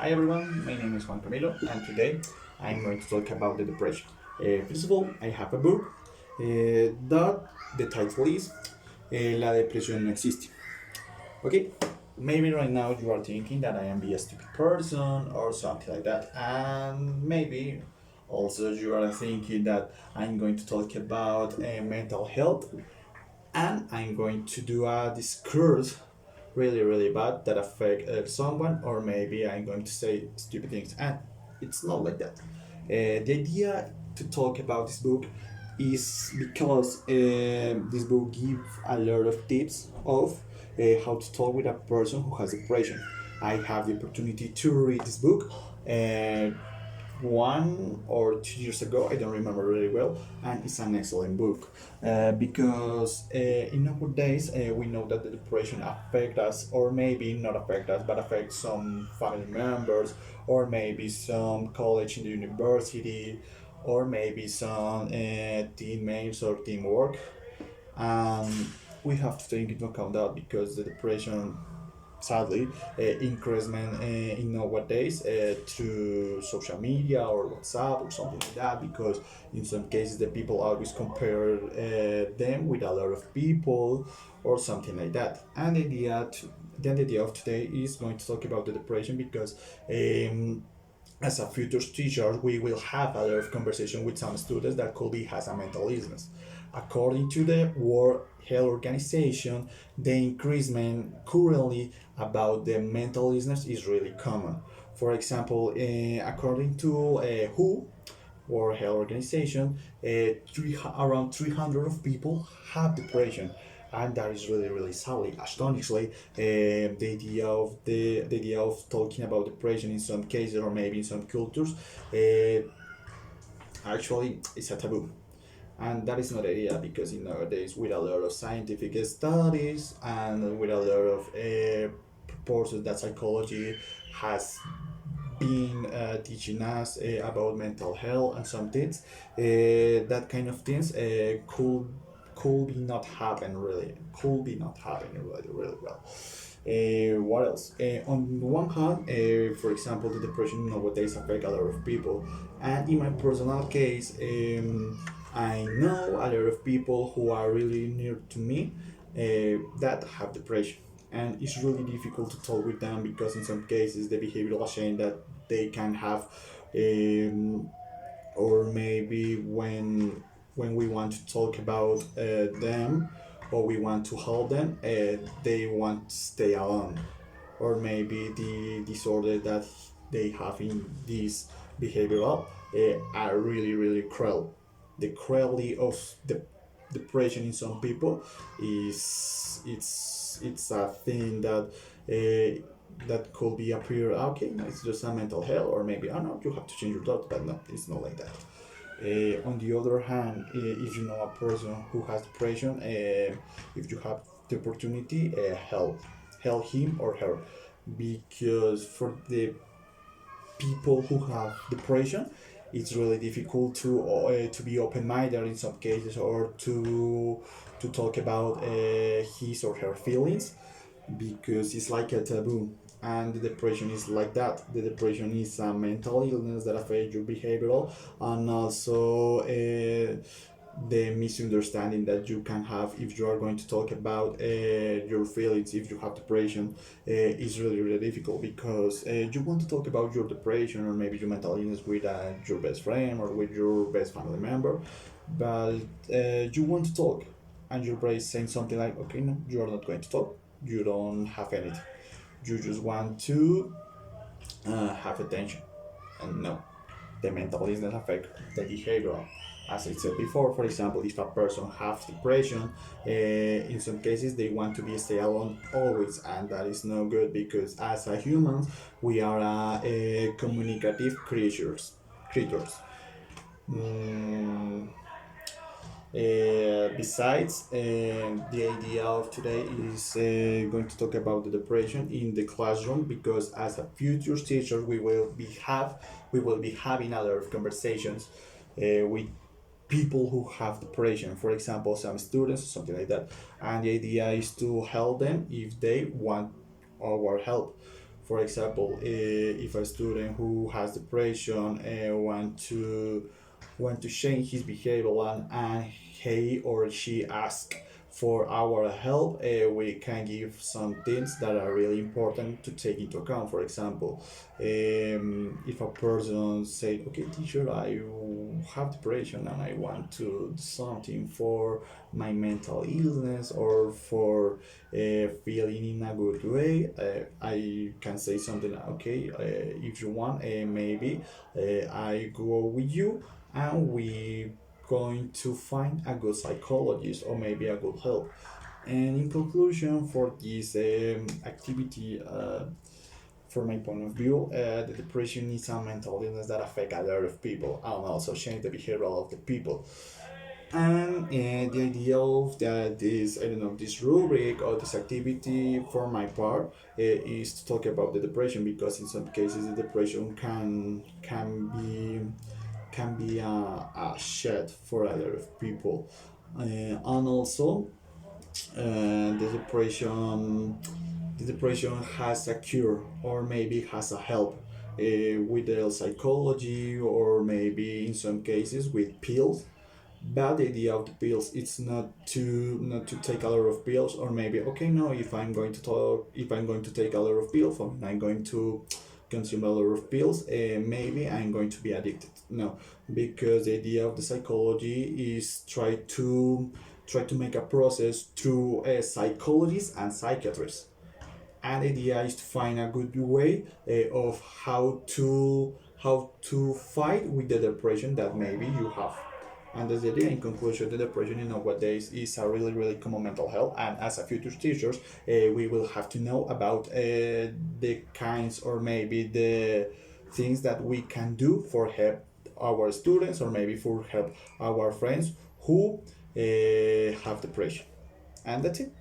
Hi everyone, my name is Juan Camilo, and today I'm going to talk about the depression. First of all, I have a book that the title is La depresión no existe. Okay, maybe right now you are thinking that I am be a stupid person or something like that, and maybe also you are thinking that I'm going to talk about mental health and I'm going to do a discourse really bad that affect someone, or maybe I'm going to say stupid things, and it's not like that. The idea to talk about this book is because this book gives a lot of tips of how to talk with a person who has depression. I have the opportunity to read this book. Uh, 1 or 2 years ago, I don't remember really well, and it's an excellent book because in nowadays we know that the depression affect us, or maybe not affect us, but affect some family members, or maybe some college in the university, or maybe some teammates or teamwork. And we have to take into account that because the depression sadly increasement in nowadays through social media or WhatsApp or something like that, because in some cases the people always compare them with a lot of people or something like that. And the idea of today is going to talk about the depression because as a future teacher, we will have a lot of conversation with some students that could be has a mental illness. According to the World Health Organization, the increasement currently about the mental illness is really common. For example, according to WHO, World Health Organization, around 300 of people have depression, and that is really sadly, astonishingly, the idea of talking about depression in some cases or maybe in some cultures, actually, it's a taboo. And that is not the idea because in nowadays with a lot of scientific studies and with a lot of proposals that psychology has been teaching us about mental health and some things, that kind of things could be not happen really, could be not happening really well. What else? On one hand, for example, the depression nowadays affect a lot of people, and in my personal case, I know a lot of people who are really near to me that have depression, and it's really difficult to talk with them because in some cases the behavioral change that they can have, um, or maybe when we want to talk about them or we want to help them, they want to stay alone, or maybe the disorder that they have in this behavioral are really cruel. The cruelty of the depression in some people is it's a thing that that could be appear okay, no, it's just a mental health, or maybe oh no, you have to change your thought, but no, it's not like that. On the other hand, if you know a person who has depression, if you have the opportunity, help him or her, because for the people who have depression, it's really difficult to be open-minded in some cases, or to talk about his or her feelings, because it's like a taboo. And the depression is like that. The depression is a mental illness that affects your behavioral, and also the misunderstanding that you can have if you are going to talk about your feelings if you have depression is really difficult, because you want to talk about your depression or maybe your mental illness with your best friend or with your best family member, but you want to talk, and your brain is saying something like, okay, no, you are not going to talk, you don't have anything, you just want to have attention. And no, the mental illness affect the behavioral. As I said before, for example, if a person has depression, in some cases they want to be stay alone always, and that is no good because as a humans we are communicative creatures. Mm, besides, the idea of today is going to talk about the depression in the classroom, because as a future teacher we will be having a lot of conversations with people who have depression, for example some students or something like that, and the idea is to help them if they want our help. For example, if a student who has depression want to change his behavior, and he or she ask for our help, we can give some things that are really important to take into account. For example, if a person say, okay teacher, I have depression and I want to do something for my mental illness or for feeling in a good way, I can say something, okay, if you want, maybe I go with you and we going to find a good psychologist or maybe a good help. And in conclusion, for this activity, from my point of view, the depression is a mental illness that affect a lot of people and also change the behavior of the people. And the idea of that this, I don't know, this rubric or this activity for my part is to talk about the depression, because in some cases the depression can be a shed for a lot of people. And also the depression has a cure or maybe has a help with the psychology, or maybe in some cases with pills. Bad idea of the pills, it's not to take a lot of pills, or maybe, okay, no, if I'm going to take a lot of pills, or I'm going to consume a lot of pills, maybe I'm going to be addicted. No, because the idea of the psychology is try to make a process through psychologists and psychiatrists. And the idea is to find a good way of how to fight with the depression that maybe you have. And that's the idea. In conclusion, the depression in nowadays is a really, really common mental health. And as a future teachers, we will have to know about the kinds or maybe the things that we can do for help our students, or maybe for help our friends who have depression. And that's it.